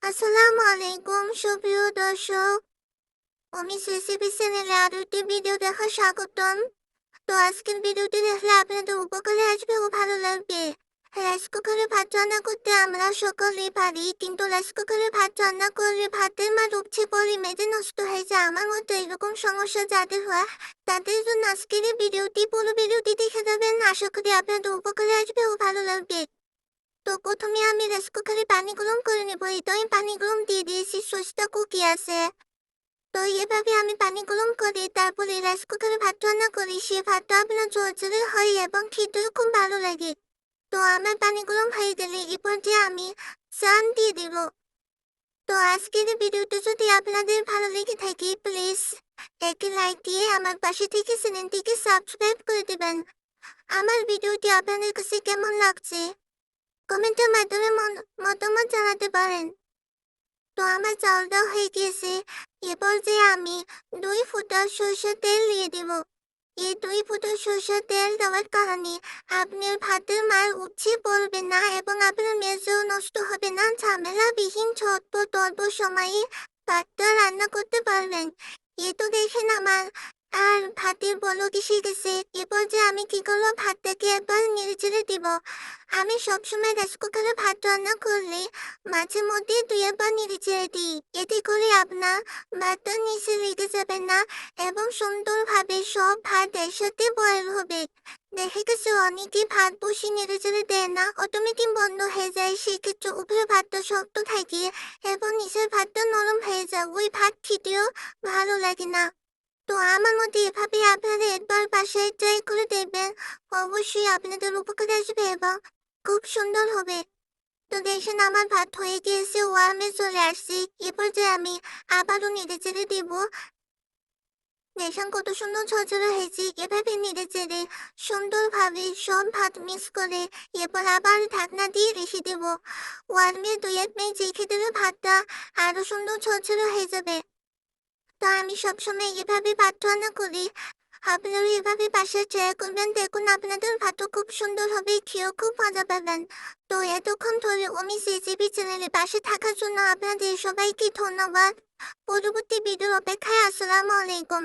আসসালামু আলাইকুম সুপ্রিয় দর্শক। অমিস রেসিপি চ্যানেলে আরো একটি ভিডিও দেখা স্বাগতম। তো আজকের ভিডিওটি দেখলে আপনাদের উপকারে আসবে ও ভালো লাগবে। রাইস কুকারে ভাত রান্না করতে আমরা সকলেই পারি, কিন্তু রাইস কুকারে ভাত রান্না করলে ভাতের মান উপচে পড়ে মেজে নষ্ট হয়ে যায়। আমার মতো এরকম সমস্যা যাদের হয় তাদের জন্য আজকের এই ভিডিওটি, পুরো ভিডিওটি দেখে যাবেন। আশা করি আপনাদের উপকারে আসবে ও ভালো লাগবে। তো প্রথমে আমি রাইস কুকারে পানি গরম করে নেব। এই তো আমি পানি গরম দিয়ে দিয়েছি, সুচটা কুকি আছে। তো এভাবে আমি পানি গরম করে তারপরে রাইস কুকারে ভাত রান্না করি। সে ভাতটা আপনার ঝরঝরে হয় এবং খেতেও খুব ভালো লাগে। তো আমার পানি গরম হয়ে গেলে এ পর্যায়ে আমি চাল দিয়ে দিব। তো আজকের এই ভিডিওটা যদি আপনাদের ভালো লেগে থাকে প্লিজ একটি লাইক দিয়ে আমার পাশে থেকে চ্যানেলটিকে সাবস্ক্রাইব করে দেবেন। আমার ভিডিওটি আপনাদের কাছে কেমন লাগছে কমেন্টের মাধ্যমে মতামত জানাতে পারেন। তো আমার চাউলটা হয়ে গিয়েছে। এ পর্যায়ে আমি 2 ফোঁটা সরষের তেল দিয়ে দেব। এই 2 ফোঁটা সরষের তেল দেওয়ার কারণে আপনার ভাতের মার উপচে পড়বে না এবং আপনার মেজেও নষ্ট হবে না। ঝামেলাবিহীন ঝটপট অল্প সময়ে ভাতটা রান্না করতে পারবেন। এ তো দেখেন আমার আর ভাতের বলক এসে গেছে। এ পর্যায়ে আমি কি করবো, ভাতটাকে একবার নেড়েচেড়ে দিব। আমি সবসময় রাইস কুকারে ভাত রান্না করলে মাঝে মধ্যে 2 একবার নেড়েচেড়ে দিই। এতে করে আপনার ভাতটা নিচে লেগে যাবে না এবং সুন্দরভাবে সব ভাত একসাথে বয়েল হবে। দেখা গেছে অনেকে ভাত বসিয়ে নেড়েচেড়ে দেয় না, অটোমেটিক বন্ধ হয়ে যায়। সেক্ষেত্রে উপরে ভাতটা শক্ত থাকে এবং নিচের ভাতটা নরম হয়ে যায়। ওই ভাত খেতেও ভালো লাগে না। তো আমার মতে এভাবে আপনারা একবার বাসায় ট্রাই করে দেখবেন। অবশ্যই আপনাদের উপকারে আসবে এবং খুব সুন্দর হবে। তো দেখেন আমার ভাত হয়ে গিয়েছে, ওয়ার্মে চলে আসছি। এরপর যে আমি আবারও নেড়েচেড়ে দিব। দেখেন কত সুন্দর ঝরঝরে হয়েছে। এভাবে নেড়েচেড়ে সুন্দরভাবে সব ভাত মিক্স করে এরপর আবার ঢাকনা দিয়ে রেখে দেব। ওয়ার্মে 2 এক মিনিট রেখে দেবে, ভাতটা আরো সুন্দর ঝরঝরে হয়ে যাবে। তা আমি সবসময় এভাবে ভাত রান্না করি। আপনারাও এভাবে বাসায় ট্রাই করবেন। দেখুন আপনাদের ভাতও খুব সুন্দর হবে, খেয়েও খুব মজা পাবেন। তো এতক্ষণ ধরে অমিস রেসিপি চ্যানেলে পাশে থাকার জন্য আপনাদের সবাইকে ধন্যবাদ। পরবর্তী ভিডিওর অপেক্ষায়। আসসালামু আলাইকুম।